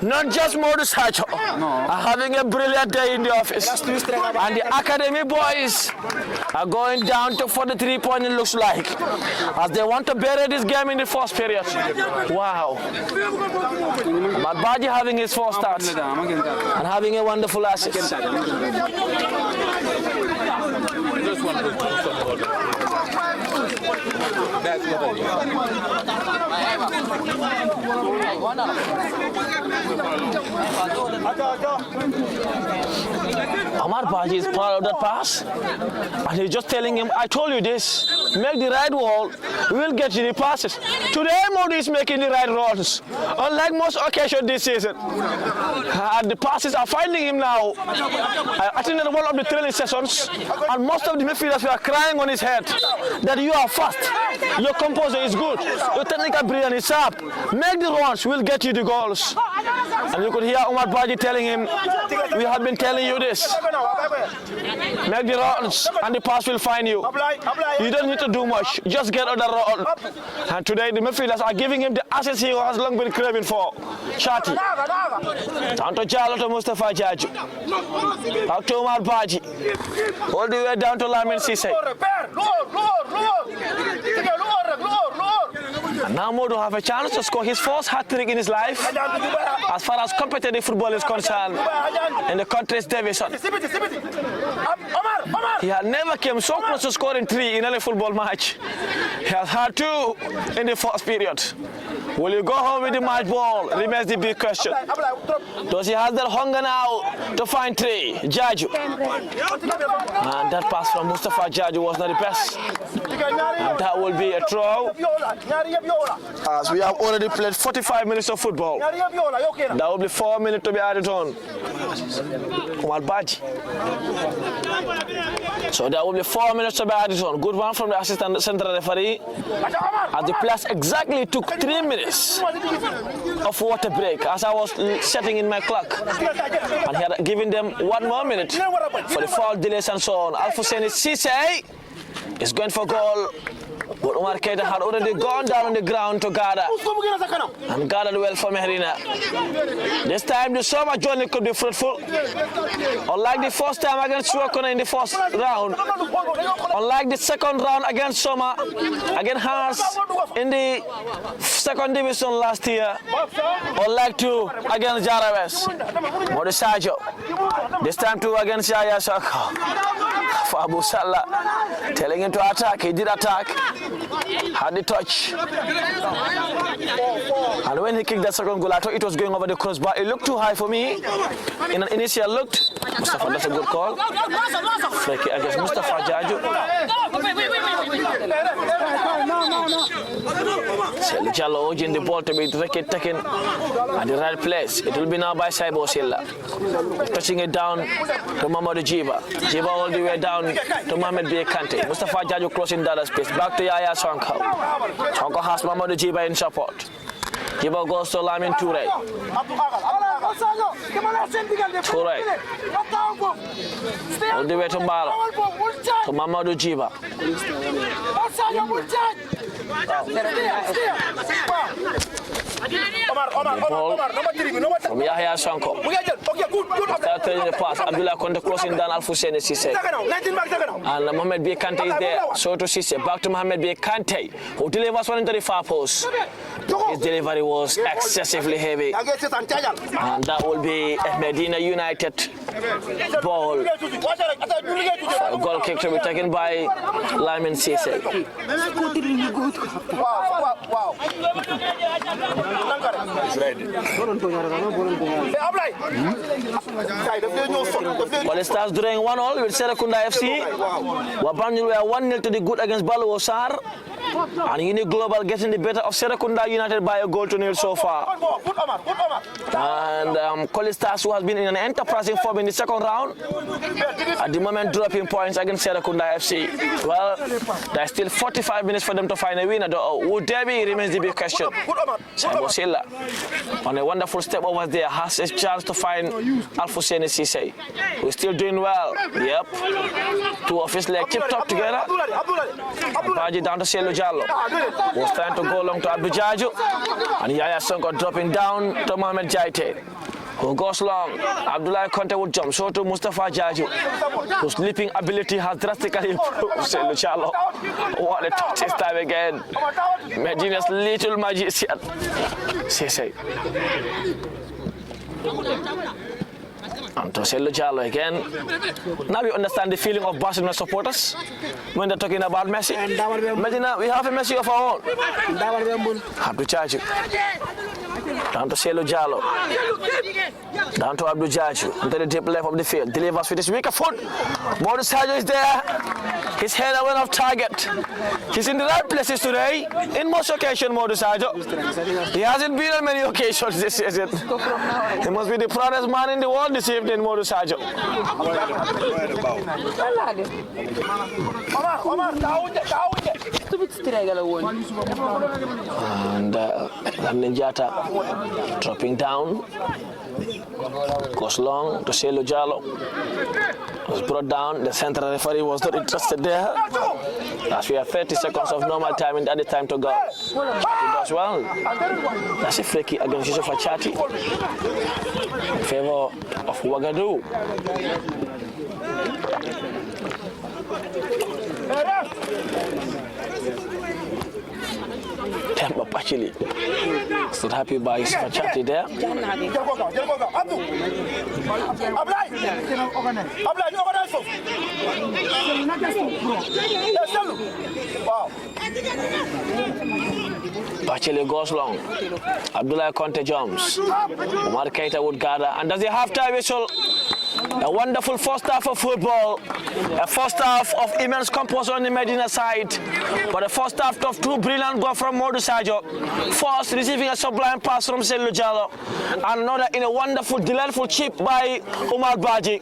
not just Modou Sadio, are having a brilliant day in the office. And the academy boys are going down to 43 points, it looks like, as they want to bury this game in the first period. Wow. Baji having his 4 starts and having a wonderful assist. Omar Baji is proud of that pass, and he's just telling him, I told you this, make the right wall, we'll get you the passes. Today Modou is making the right runs, unlike most occasions this season. And the passes are finding him now. I attended one of the training sessions, and most of the midfielders were crying on his head that you are fast, your composure is good, your technical brilliance is sharp, make the runs, we'll get you the goals. And you could hear Omar Baji telling him, we have been telling you this. Make the runs and the pass will find you. You don't need to do much, just get on the run. And today the midfielders are giving him the assist he has long been craving for. Chati. Down to Jallo to Mustafa Jaju. Back to Omar Baji. All the way down to Lamine Cisse. And now Modou have a chance to score his 1st hat-trick in his life as far as competitive football is concerned in the country's division. He had never came so close to scoring 3 in any football match. He has had 2 in the first period. Will you go home with the match ball? Remains the big question. Does he have that hunger now to find 3? Jaju. And that pass from Mustafa Jaju was not the best. And that will be a throw. As we have already played 45 minutes of football. That will be 4 minutes to be added on. So there will be 4 minutes to be added on. Good one from the assistant central referee. As the players exactly took 3 minutes of water break as I was setting in my clock. And he had given them 1 more minute for the foul delays and so on. Alfuseni Cisse is going for goal. But Omar Keita had already gone down on the ground to gather. And gathered well for Medina. This time the summer journey could be fruitful. Unlike the first time against Suakona in the first round. Unlike the second round against Soma, against Hearts in the second division last year. Unlike 2 against Jarawes. Modisajo. This time 2 against Yaya Saka. For Abu Salah. Telling him to attack. He did attack. Had the touch. And when he kicked that second goal, I thought it was going over the crossbar. It looked too high for me. In an initial look, Mustafa, that's a good call. Free against Mustafa Jaju. Jallo urging the ball to be taken at the right place. It will be now by Saibo Silla. Touching it down to Mamadou Jiba. Jiba all the way down to Mohamed B. Kante. Mustafa Jaju crossing that space. Back to Yaya Sonko. Sonko has Mamadou Jiba in support. Jiba goes to Lamin Toure. Toure. All the way to Mbalo. To Mamadou Jiba. From Yahya Sonko. Start turning the pass. Abdullah Konde crossing down Alfuseni Cisse. And Mohamed B. Kante is there. So to Cisse. Back to Mohamed B. Kante, who delivers one into the far post. His delivery was excessively heavy. And that will be a Medina United ball. A goal kick to be taken by Lamin Cisse. Wow. Well, it starts drawing 1-1 with Serekunda FC. Wabanjul were 1-0 to the good against Balu Osar. And Uni Global getting the better of Serekunda United by a goal to 0 so far. And Koli Stars, who has been in an enterprising form in the second round, at the moment dropping points against Serekunda FC. Well, there's still 45 minutes for them to find a winner. Would there be remains the big question. Saibo Silla, on a wonderful step over there, has a chance to find Alfuseni Cisse. We're still doing well. Yep. 2 of his legs tipped up together. Baji down to Selo Jallo. Was trying to go long to Abdou Jaju. And Yaya Sonko dropping down to Mohamed Jaite, who goes long. Abdullah Conte would jump. So to Mustafa Jaju, whose leaping ability has drastically improved. Selo Jallo. What a touch this time again. Medina's little magician. Cisse. And to Selo Jallo again. Now we understand the feeling of Barcelona supporters when they're talking about Messi. Medina, we have a Messi of our own. Abdou Jaju. Down to Selo Jallo. Down to Abdou Jaju. Into the deep left of the field. Delivers with his weaker foot. Modou Sadio is there. His head went off target. He's in the right places today. In most occasions, Modou Sadio. He hasn't been on many occasions this season. He must be the proudest man in the world this evening, Modou Sadio. And Ninjata dropping down, goes long to Selo Jallo. Was brought down. The central referee was not interested there. As we have 30 seconds of normal time and added time to go. He does well. That's a free kick against Yusuf Achati in favor of Wagadu. Temba Pachili. Still happy by Yusuf Achati there. Bachele goes long. Abdullah Conte jumps. Omar Keita would gather. And does the half-time whistle? A wonderful first half of football. A first half of immense composure on the Medina side. But a first half of two brilliant goals from Modou Sadio. First receiving a sublime pass from Selou Jallow. And another in a wonderful, delightful chip by Umar Baji.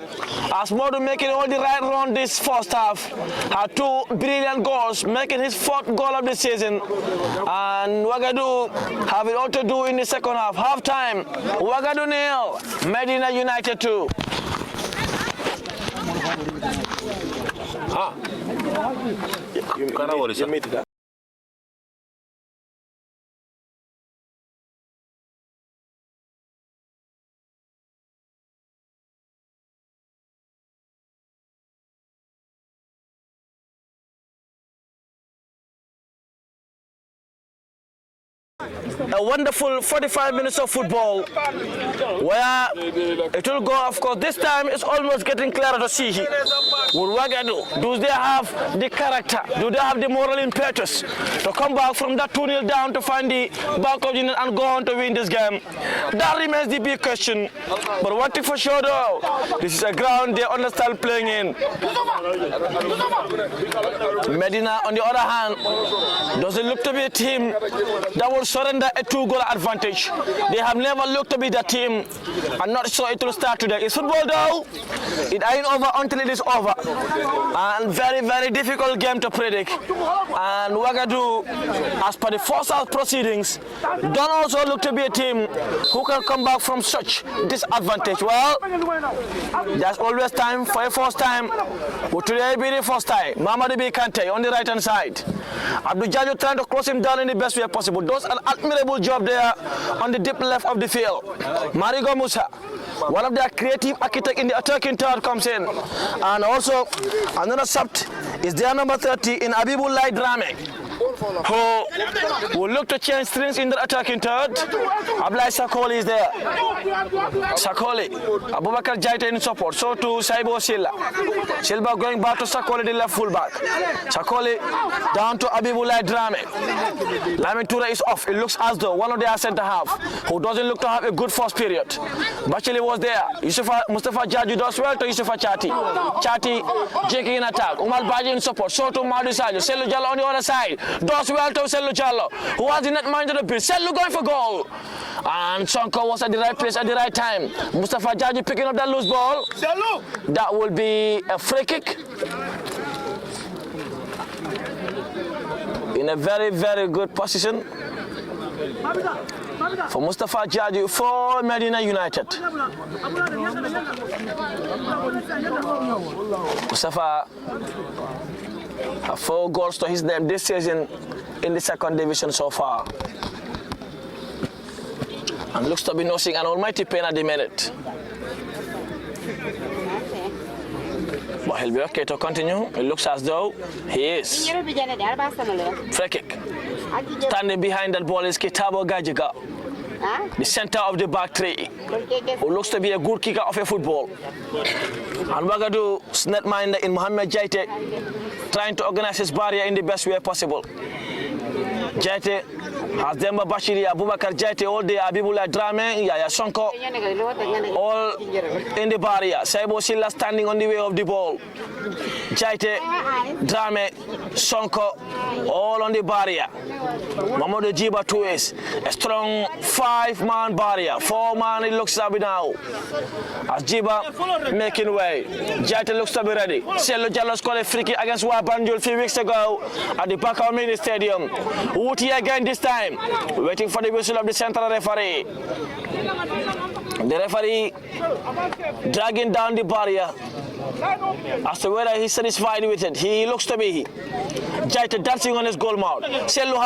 As Modou making all the right run this first half. Had two brilliant goals, making his fourth goal of the season. And Wagadu have it all to do in the second half. Half time, Wagadu 0, Medina United 2. A wonderful 45 minutes of football where it will go. Of course, this time it's almost getting clearer to see. Will Wagadu, do they have the character? Do they have the moral impetus to come back from that 2-0 down to find the back of the net and go on to win this game? That remains the big question. But one thing for sure though, this is a ground they understand playing in. Medina, on the other hand, doesn't look to be a team that will surrender a 2-goal advantage. They have never looked to be that team. I'm not sure it will start today. It's football though. It ain't over until it is over. And very, very difficult game to predict. And Wagadu, as per the first half proceedings, don't also look to be a team who can come back from such disadvantage. Well, there's always time for a first time. But today be the first time. Mamadou B. Kante on the right hand side. Abdou Jajo trying to cross him down in the best way possible. Does an admirable job there on the deep left of the field. Marigo Musa, one of their creative architects in the attacking third, comes in. And also another sub is their number 30 in Abibullah Drame, who will look to change strings in the attacking third. Ablai Sakoli is there. Sakoli, Abubakar Jaita in support. So to Saibo Silla. Silva going back to Sakoli, the left fullback. Sakoli down to Abibullah Drame. Lamin Toure is off. It looks as though one of their centre half, who doesn't look to have a good first period. Bacheli was there. Mustafa Jaju does well to Yusufa Chati. Chati taking in attack. Umar Baji in support. So to Modou Sadio. Selou Jallow on the other side. Does well to Selou Jallow, who has the net mind to the pitch. Selou going for goal. And Sonko was at the right place at the right time. Mustafa Jaji picking up that loose ball. That will be a free kick. In a very, very good position for Mustafa Jaji for Medina United. Mustafa has 4 goals to his name this season in the second division so far. And looks to be nursing an almighty pain at the minute. But he'll be okay to continue. It looks as though he is. Free kick. Standing behind that ball is Kitabo Gajiga, the center of the back three, who looks to be a good kicker of a football. And Wagadu's netminder in Mohamed Jaite, trying to organize his barrier in the best way possible. Jaite has Demba Bashiri, Abubakar Jaite all day, Abibullah Drame, Yaya Sonko, all in the barrier. Saibo Silla standing on the way of the ball. Jaite, Drame, Sonko, all on the barrier. Mamadou Jiba 2 is a strong 5-man barrier. 4-man it looks to be now. As Jiba making way. Jaite looks to be ready. Selou Jallow scored a free kick against Wabanjul a few weeks ago at the Bakau Mini Stadium. Wuti again this time, waiting for the whistle of the central referee. The referee dragging down the barrier as to whether he's satisfied with it. He looks to be. Jaite dancing on his goal mouth. Selou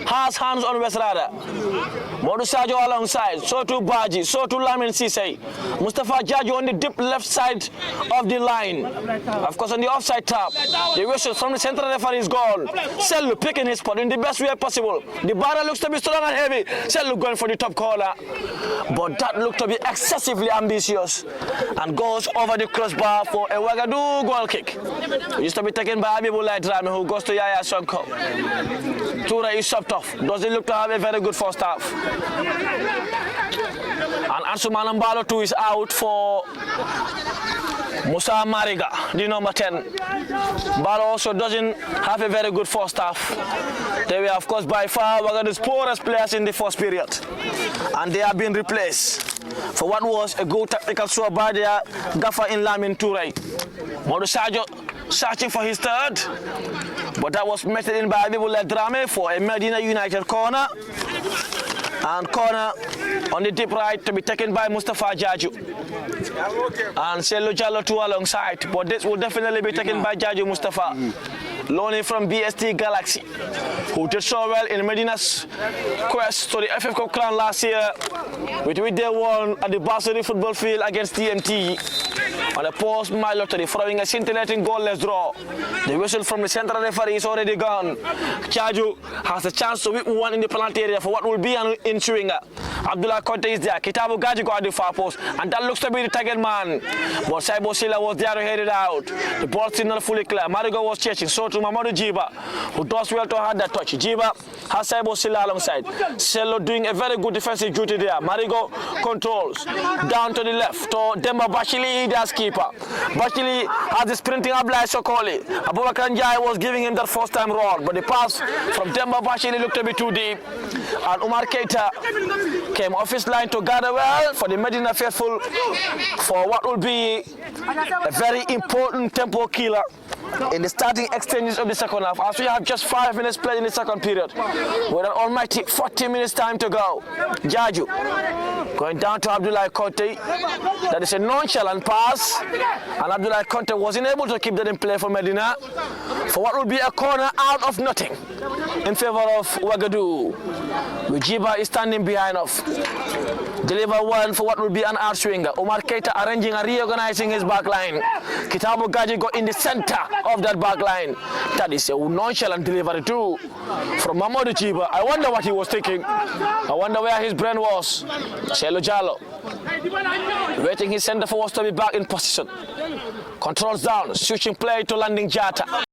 has hands on West rather. Modou Sadio alongside. So to Baji. So to Lamin Sise. Mustafa Jaju on the deep left side of the line. Of course on the offside tap. The whistle from the central referee is gone. Selou picking his spot in the best way possible. The barrier looks to be strong and heavy. Selou going for the top corner. But but that looked to be excessively ambitious and goes over the crossbar for a Wagadu goal kick. It used to be taken by Abibullah Drame, who goes to Yaya Sonko. Tura is chopped off. Doesn't look to have a very good first half. And Ansuman Mbalo too is out for Musa Mariga, the number 10. Mbalo also doesn't have a very good first half. They were, of course, by far Wagadu's poorest players in the first period. And they have been replaced for what was a good tactical show by their gaffer in Lamin Toure. Modu Sajo searching for his third, but that was met in by Abibullah Drame for a Medina United corner. And corner on the deep right to be taken by Mustafa Jaju. And Selo Jallo too alongside, but this will definitely be taken by Jaju Mustafa. Loaned from BST Galaxy, who did so well in Medina's quest to the FF Cup crown last year, with which they won at the Basel football field against TMT. On a post Milo to the following a scintillating goalless draw. The whistle from the central referee is already gone. Jaju has a chance to whip one in the penalty area for what will be an ensuing. Abdullah Conte is there. Kitabu Gaji got at the far post, and that looks to be the target man. But Saibo Silla was there to head it out. The ball still not fully clear. Marigo was chasing, so to Mamadou Jiba, who does well to have that touch. Jiba has Saibo Silla alongside. Sello doing a very good defensive duty there. Marigo controls down to the left to Demba Bashili, their keeper. Bashili has the sprinting Ablai Sokoli. Abubakar Njai was giving him that first time run, but the pass from Demba Bashili looked to be too deep. And Umar Keita came off his line to gather well for the Medina faithful for what will be a very important tempo killer in the starting exchanges of the second half, as we have just 5 minutes played in the second period with an almighty 40 minutes time to go. Jaju going down to Abdullah Conte. That is a nonchalant pass, and Abdullah Conte wasn't able to keep that in play for Medina for what will be a corner out of nothing in favor of Wagadu. Wijiba is standing behind off. Deliver one for what will be an arch swinger. Omar Keita arranging and reorganizing his back line. Kitabu Gaji got in the center of that back line. That is a nonchalant delivery too from Mamadou Jiba. I wonder what he was thinking. I wonder where his brain was. Selo Jallo waiting his center forwards to be back in position. Controls down, switching play to landing Jata.